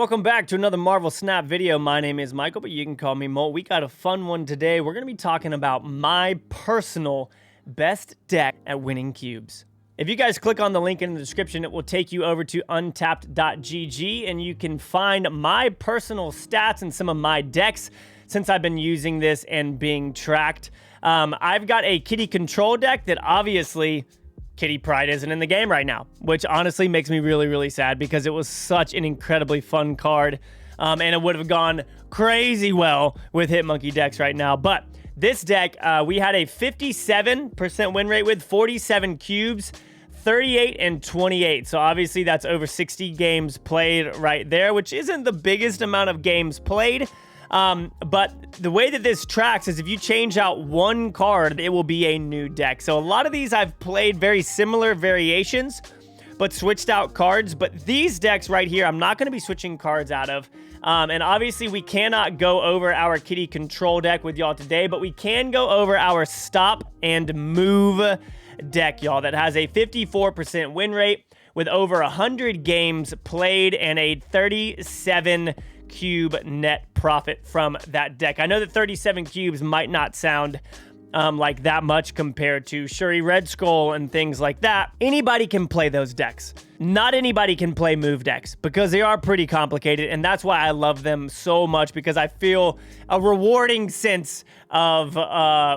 Welcome back to another Marvel Snap video. My name is Michael, but you can call me MOLT. We got a fun one today. We're going to be talking about my personal best deck at winning cubes. If you guys click on the link in the description, it will take you over to untapped.gg, and you can find my personal stats and some of my decks since I've been using this and being tracked. I've got a kitty control deck that obviously Kitty Pryde isn't in the game right now, which honestly makes me really, really sad because it was such an incredibly fun card, and it would have gone crazy well with Hitmonkey decks right now. But this deck, we had a 57% win rate with 47 cubes, 38 and 28. So obviously that's over 60 games played right there, which isn't the biggest amount of games played. But the way that this tracks is if you change out one card, it will be a new deck. So a lot of these I've played very similar variations, but switched out cards. But these decks right here, I'm not going to be switching cards out of. And obviously we cannot go over our kitty control deck with y'all today, but we can go over our stop and move deck, y'all, that has a 54% win rate with over 100 games played and a 37 cube net profit from that deck. I know that 37 cubes might not sound like that much compared to Shuri Red Skull and things like that. Anybody can play those decks. Not anybody can play move decks because they are pretty complicated, and that's why I love them so much, because I feel a rewarding sense of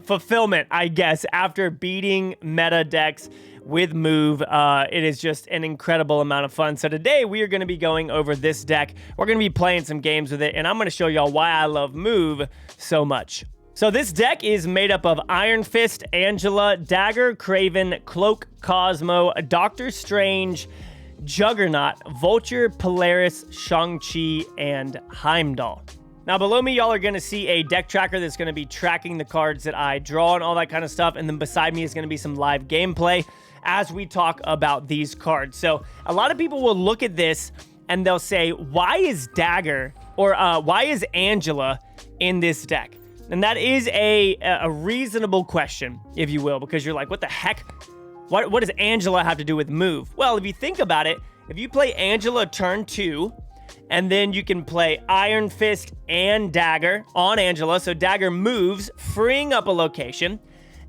fulfillment, I guess, after beating meta decks with move. It is just an incredible amount of fun. So today we are going to be going over this deck. We're going to be playing some games with it, and I'm going to show y'all why I love move so much. So this deck is made up of Iron Fist, Angela, Dagger, Kraven, Cloak, Cosmo, Doctor Strange, Juggernaut, Vulture, Polaris, Shang-Chi, and Heimdall. Now below me, y'all are going to see a deck tracker that's going to be tracking the cards that I draw and all that kind of stuff. And then beside me is going to be some live gameplay as we talk about these cards. So a lot of people will look at this and they'll say, why is Dagger or why is Angela in this deck? And that is a reasonable question, if you will, because you're like, what the heck? What does Angela have to do with move? Well, if you think about it, if you play Angela turn 2, and then you can play Iron Fist and Dagger on Angela, so Dagger moves, freeing up a location.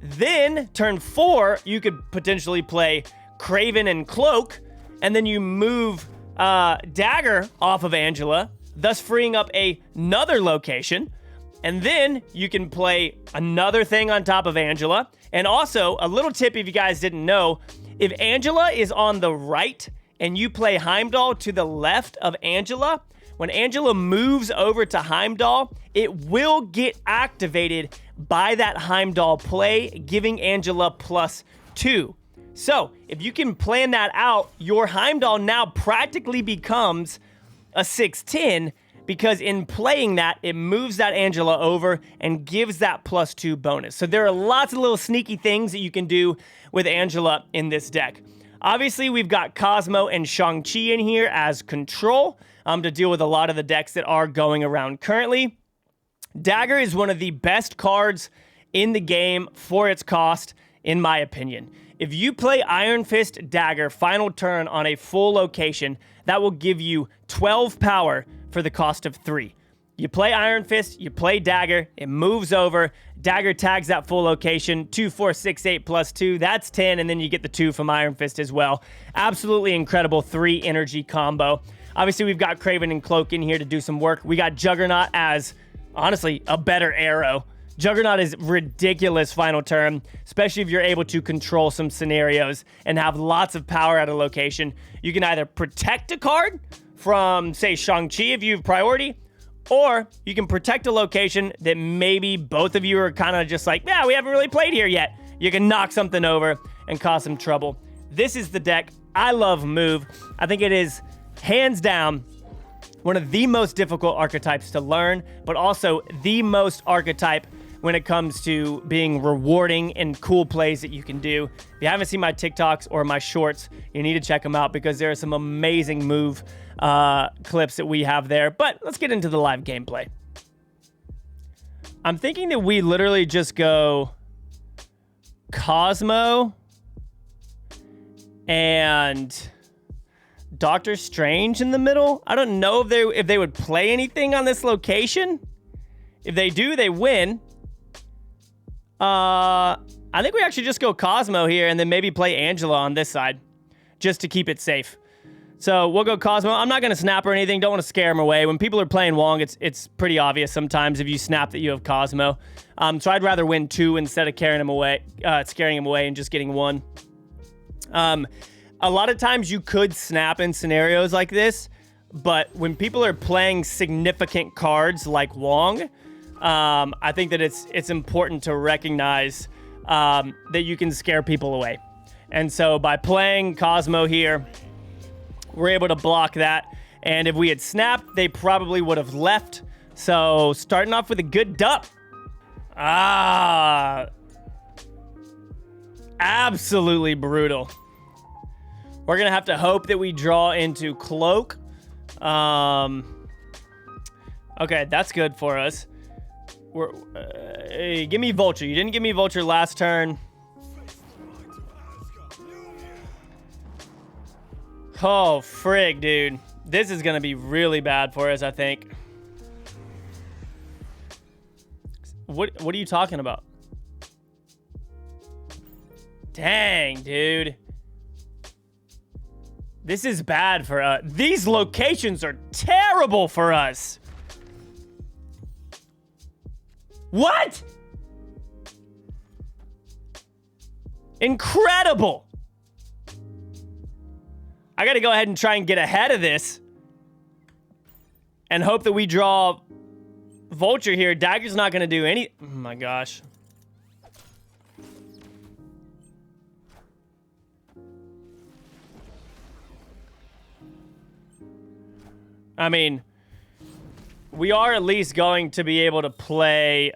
Then, turn 4, you could potentially play Kraven and Cloak, and then you move Dagger off of Angela, thus freeing up another location. And then you can play another thing on top of Angela. And also, a little tip if you guys didn't know, if Angela is on the right and you play Heimdall to the left of Angela, when Angela moves over to Heimdall, it will get activated by that Heimdall play, giving Angela +2. So, if you can plan that out, your Heimdall now practically becomes a 6/10, because in playing that, it moves that Angela over and gives that +2 bonus. So there are lots of little sneaky things that you can do with Angela in this deck. Obviously, we've got Cosmo and Shang-Chi in here as control to deal with a lot of the decks that are going around currently. Dagger is one of the best cards in the game for its cost, in my opinion. If you play Iron Fist Dagger final turn on a full location, that will give you 12 power for the cost of 3. You play Iron Fist, you play Dagger, it moves over, Dagger tags that full location, 2, 4, 6, 8 +2, that's 10, and then you get the 2 from Iron Fist as well. Absolutely incredible 3 energy combo. Obviously, we've got Kraven and Cloak in here to do some work. We got Juggernaut as, honestly, a better arrow. Juggernaut is ridiculous final turn, especially if you're able to control some scenarios and have lots of power at a location. You can either protect a card from, say, Shang-Chi if you have priority, or you can protect a location that maybe both of you are kind of just like, yeah, we haven't really played here yet. You can knock something over and cause some trouble. This is the deck. I love move. I think it is, hands down, one of the most difficult archetypes to learn, but also the most archetype when it comes to being rewarding and cool plays that you can do. If you haven't seen my TikToks or my shorts, you need to check them out because there are some amazing move clips that we have there. But let's get into the live gameplay. I'm thinking that we literally just go Cosmo and Doctor Strange in the middle. I don't know if they would play anything on this location. If they do, they win. I think we actually just go Cosmo here and then maybe play Angela on this side just to keep it safe. So we'll go Cosmo. I'm not going to snap or anything. Don't want to scare him away. When people are playing Wong, it's pretty obvious sometimes if you snap that you have Cosmo. So I'd rather win 2 instead of scaring him away and just getting 1. A lot of times you could snap in scenarios like this, but when people are playing significant cards like Wong, I think that it's important to recognize that you can scare people away. And so by playing Cosmo here, we're able to block that. And if we had snapped, they probably would have left. So starting off with a good dup. Absolutely brutal. We're going to have to hope that we draw into Cloak. Okay, that's good for us. Hey, give me Vulture. You didn't give me Vulture last turn. Oh, frig, dude. This is going to be really bad for us, I think. What are you talking about? Dang, dude. This is bad for us. These locations are terrible for us. What? Incredible. I got to go ahead and try and get ahead of this and hope that we draw Vulture here. Dagger's not going to do any... Oh, my gosh. I mean, we are at least going to be able to play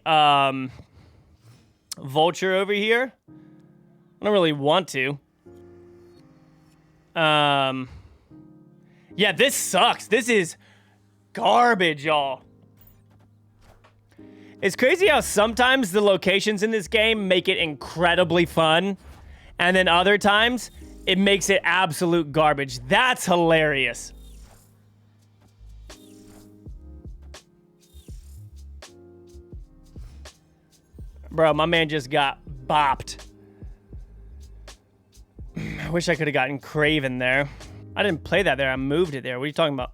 Vulture over here. I don't really want to. Yeah, this sucks. This is garbage, y'all. It's crazy how sometimes the locations in this game make it incredibly fun, and then other times it makes it absolute garbage. That's hilarious. Bro, my man just got bopped. I wish I could have gotten Craven there. I didn't play that there. I moved it there. What are you talking about?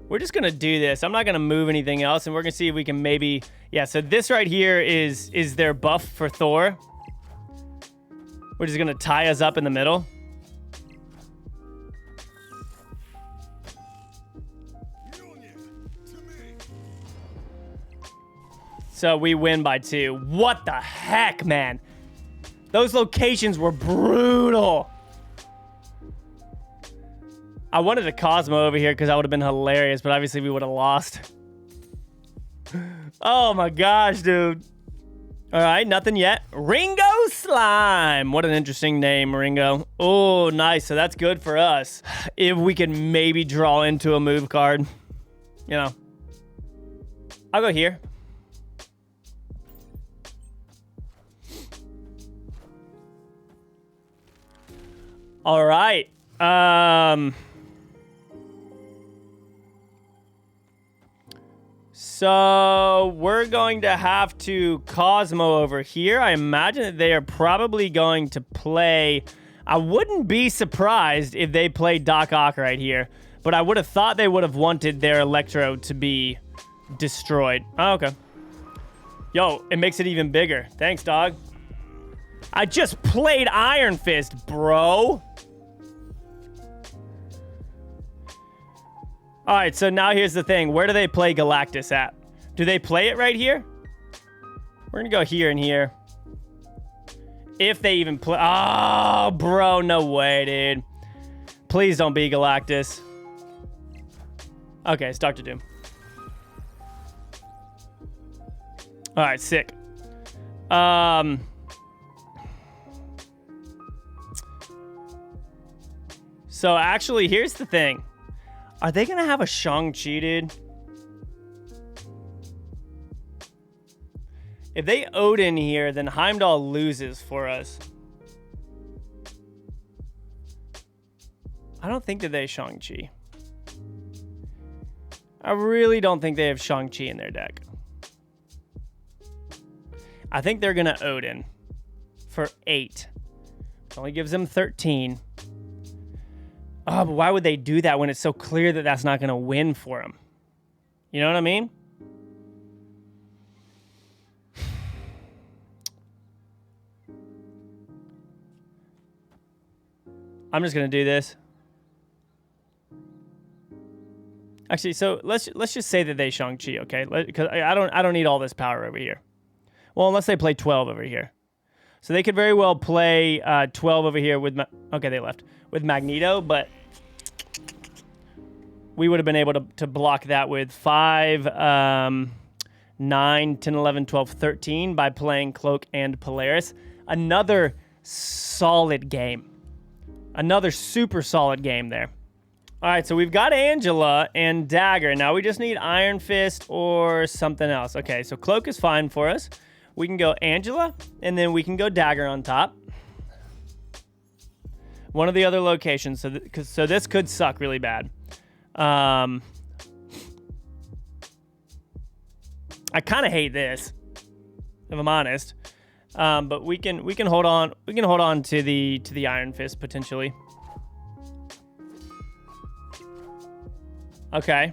We're just going to do this. I'm not going to move anything else, and we're going to see if we can maybe... Yeah, so this right here is their buff for Thor. We're just going to tie us up in the middle. So we win by 2. What the heck, man? Those locations were brutal. I wanted a Cosmo over here because that would have been hilarious, but obviously we would have lost. Oh my gosh, dude. All right, nothing yet. Ringo Slime. What an interesting name, Ringo. Oh, nice. So that's good for us. If we can maybe draw into a move card. You know. I'll go here. All right. So we're going to have to Cosmo over here. I imagine that they are probably going to play... I wouldn't be surprised if they play Doc Ock right here, but I would have thought they would have wanted their Electro to be destroyed. Oh, okay. Yo, it makes it even bigger. Thanks, dog. I just played Iron Fist, bro. All right, so now here's the thing. Where do they play Galactus at? Do they play it right here? We're going to go here and here. If they even play... Oh, bro, no way, dude. Please don't be Galactus. Okay, it's Dr. Doom. All right, sick. So actually, here's the thing. Are they going to have a Shang-Chi, dude? If they Odin here, then Heimdall loses for us. I don't think that they Shang-Chi. I really don't think they have Shang-Chi in their deck. I think they're going to Odin for 8. It only gives them 13. Oh, but why would they do that when it's so clear that that's not going to win for them? You know what I mean? I'm just going to do this. Actually, so let's just say that they Shang-Chi, okay? Because I don't need all this power over here. Well, unless they play 12 over here. So they could very well play 12 over here with... Okay, they left. With Magneto, but... we would have been able to block that with 5, 9, 10, 11, 12, 13 by playing Cloak and Polaris. Another solid game. Another super solid game there. All right, so we've got Angela and Dagger. Now we just need Iron Fist or something else. Okay, so Cloak is fine for us. We can go Angela, and then we can go Dagger on top. One of the other locations. So this could suck really bad. I kind of hate this, if I'm honest. But we can hold on. We can hold on to the Iron Fist potentially. Okay.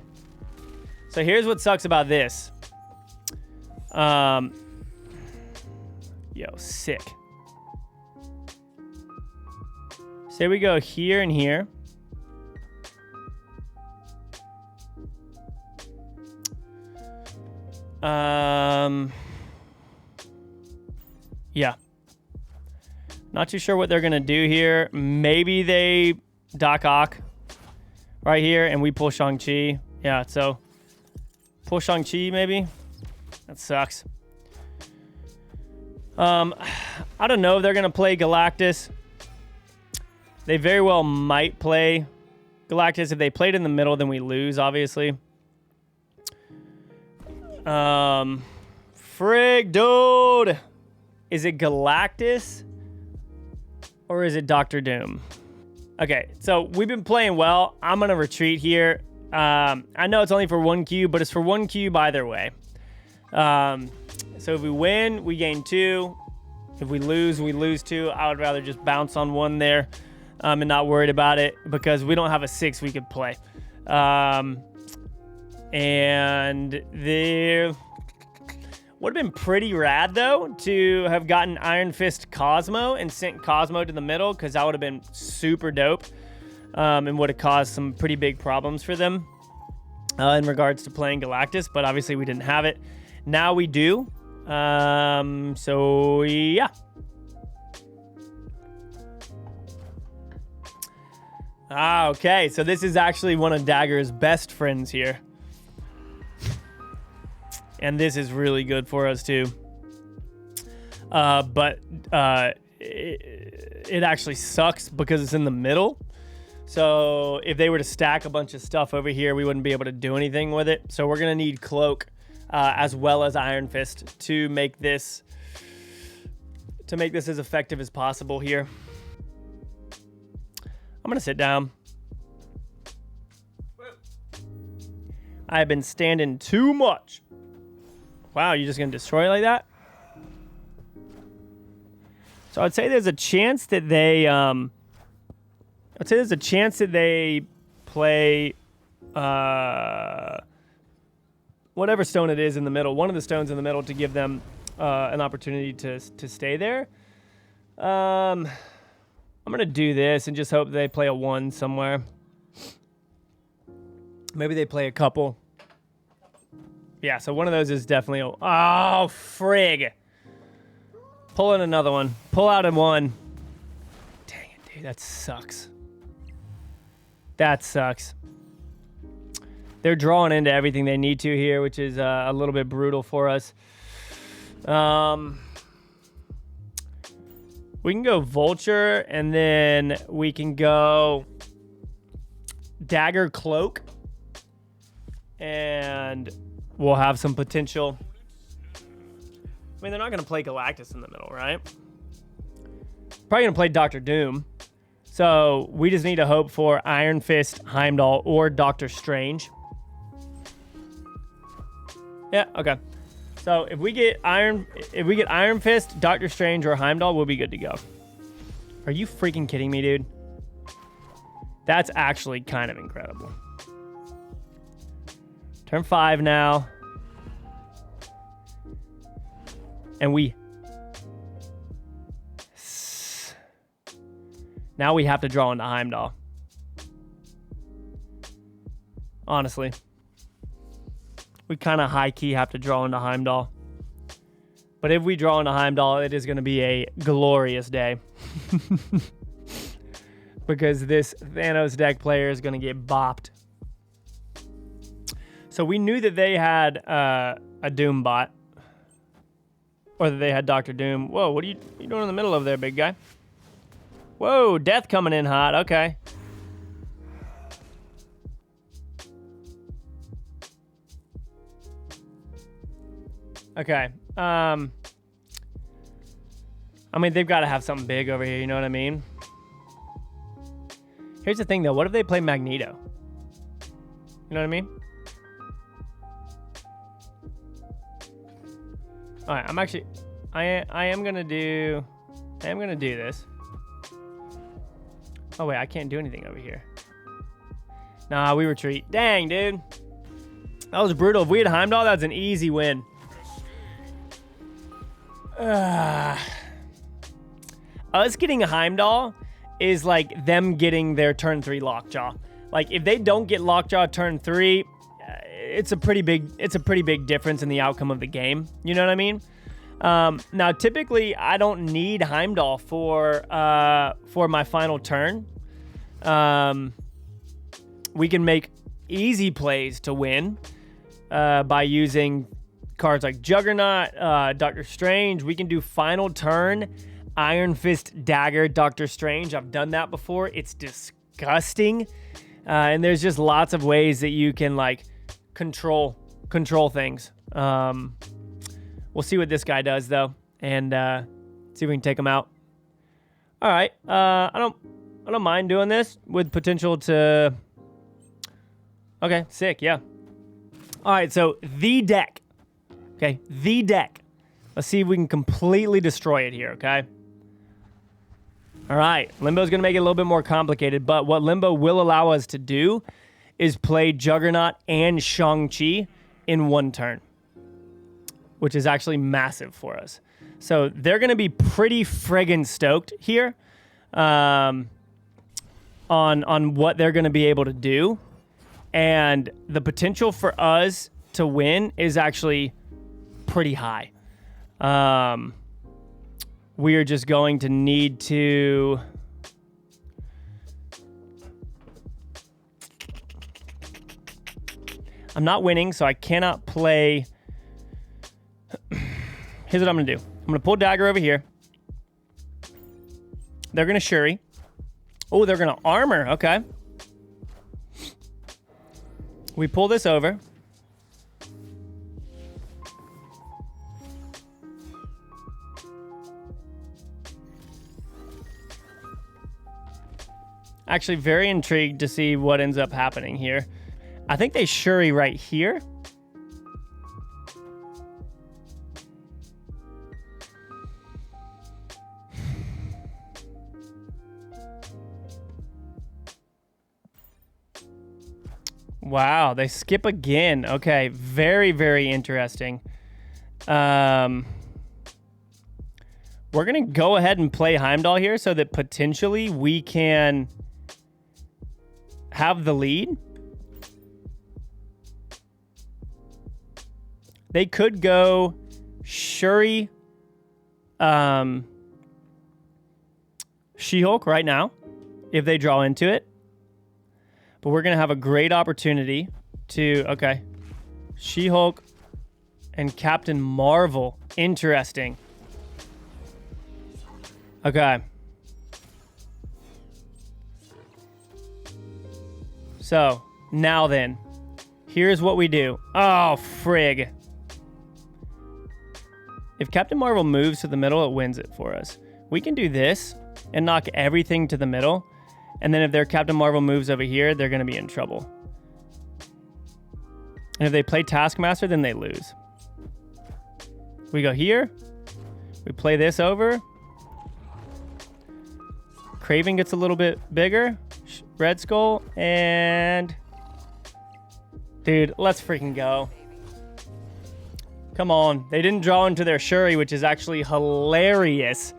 So here's what sucks about this. Yo, sick. Say we go here and here. Yeah. Not too sure what they're gonna do here. Maybe they Doc Ock right here and we pull Shang-Chi. Yeah, so pull Shang-Chi maybe. That sucks. I don't know if they're gonna play Galactus. They very well might play Galactus. If they played in the middle, then we lose, obviously. Frig, dude. Is it Galactus or is it Doctor Doom? Okay, so we've been playing well. I'm going to retreat here. I know it's only for 1 cube, but it's for 1 cube either way. So if we win, we gain 2. If we lose 2. I would rather just bounce on 1 there and not worried about it because we don't have a 6 we could play. And there would have been pretty rad, though, to have gotten Iron Fist Cosmo and sent Cosmo to the middle because that would have been super dope and would have caused some pretty big problems for them in regards to playing Galactus, but obviously we didn't have it. Now we do. So, yeah. Okay, so this is actually one of Dagger's best friends here. And this is really good for us, too. But it actually sucks because it's in the middle. So if they were to stack a bunch of stuff over here, we wouldn't be able to do anything with it. So we're going to need Cloak as well as Iron Fist to make this as effective as possible here. I'm going to sit down. I've been standing too much. Wow, you're just going to destroy it like that? So I'd say there's a chance that they play whatever stone it is in the middle, one of the stones in the middle to give them an opportunity to stay there. I'm going to do this and just hope they play a 1 somewhere. Maybe they play a couple. Yeah, so one of those is definitely oh, frig. Pull in another one. Pull out in 1. Dang it, dude. That sucks. That sucks. They're drawing into everything they need to here, which is a little bit brutal for us. We can go Vulture, and then we can go Dagger Cloak. And we'll have some potential. I mean, they're not going to play Galactus in the middle, right? Probably going to play Doctor Doom. So we just need to hope for Iron Fist, Heimdall, or Doctor Strange. Yeah, okay. So if we get Iron Fist, Doctor Strange, or Heimdall, we'll be good to go. Are you freaking kidding me, dude? That's actually kind of incredible. Turn 5 now. And now we have to draw into Heimdall. Honestly. We kind of high-key have to draw into Heimdall. But if we draw into Heimdall, it is going to be a glorious day. Because this Thanos deck player is going to get bopped. So we knew that they had a Doom bot. Or that they had Dr. Doom. Whoa, what are you doing in the middle over there, big guy? Whoa, death coming in hot. Okay. Okay. I mean, they've got to have something big over here. You know what I mean? Here's the thing, though. What if they play Magneto? You know what I mean? All right, I am gonna do this. Oh wait, I can't do anything over here. Nah, we retreat. Dang, dude, that was brutal. If we had Heimdall, that's an easy win. Us getting a Heimdall is like them getting their turn 3 Lockjaw. Like if they don't get Lockjaw turn 3. It's a pretty big difference in the outcome of the game. You know what I mean? Now, typically, I don't need Heimdall for my final turn. We can make easy plays to win by using cards like Juggernaut, Doctor Strange. We can do final turn, Iron Fist, Dagger, Doctor Strange. I've done that before. It's disgusting. And there's just lots of ways that you can like control things. We'll see what this guy does though, and see if we can take him out. All right, I don't mind doing this with potential to. Okay, sick, yeah. All right, so the deck. Okay, the deck. Let's see if we can completely destroy it here. Okay. All right, Limbo's gonna make it a little bit more complicated, but what Limbo will allow us to do is play Juggernaut and Shang-Chi in one turn, which is actually massive for us. So they're going to be pretty friggin' stoked here on what they're going to be able to do. And the potential for us to win is actually pretty high. We are just going to need to... I'm not winning, so I cannot play. Here's what I'm going to do. I'm going to pull Dagger over here. They're going to Shuri. Oh, they're going to Armor. Okay. We pull this over. Actually, very intrigued to see what ends up happening here. I think they Shuri right here. Wow, they skip again. Okay, very, very interesting. We're going to go ahead and play Heimdall here so that potentially we can have the lead. They could go Shuri, She-Hulk right now if they draw into it. But we're going to have a great opportunity to, okay, She-Hulk and Captain Marvel. Interesting. Okay. So, now then, here's what we do. Oh, frig. If Captain Marvel moves to the middle, it wins it for us. We can do this and knock everything to the middle, And then if their Captain Marvel moves over here, they're going to be in trouble. And if they play Taskmaster, then they lose. We go here. We play this over. Craven gets a little bit bigger. Red Skull. And... dude, let's freaking go. Come on. They didn't draw into their Shuri, which is actually hilarious.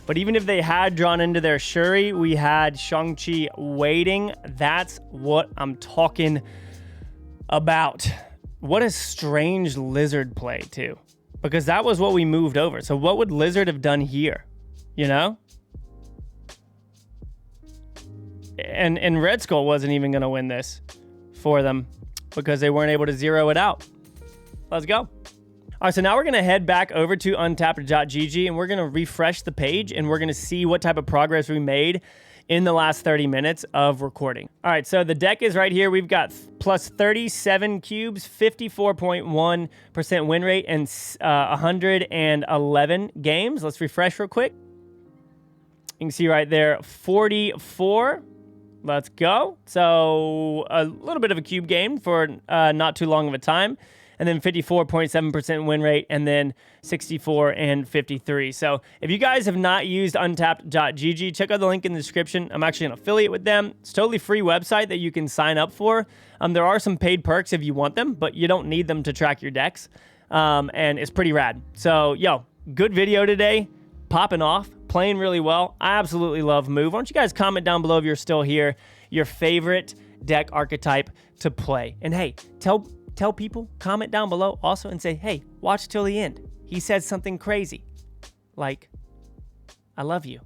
But even if they had drawn into their Shuri, we had Shang-Chi waiting. That's what I'm talking about. What a strange Lizard play, too. Because that was what we moved over. So what would Lizard have done here? You know? And Red Skull wasn't even going to win this for them because they weren't able to zero it out. Let's go. All right, so now we're going to head back over to untapped.gg and we're going to refresh the page and we're going to see what type of progress we made in the last 30 minutes of recording. All right, so the deck is right here. We've got plus 37 cubes, 54.1% win rate, and 111 games. Let's refresh real quick. You can see right there, 44. Let's go. So a little bit of a cube game for not too long of a time. And then 54.7% win rate, and then 64 and 53. So if you guys have not used untapped.gg, check out the link in the description. I'm actually an affiliate with them. It's a totally free website that you can sign up for. There are some paid perks if you want them, but you don't need them to track your decks. And it's pretty rad. So, yo, good video today. Popping off, playing really well. I absolutely love Move. Why don't you guys comment down below if you're still here, your favorite deck archetype to play. And hey, tell people, comment down below also and say, hey, watch till the end. He said something crazy. Like, I love you.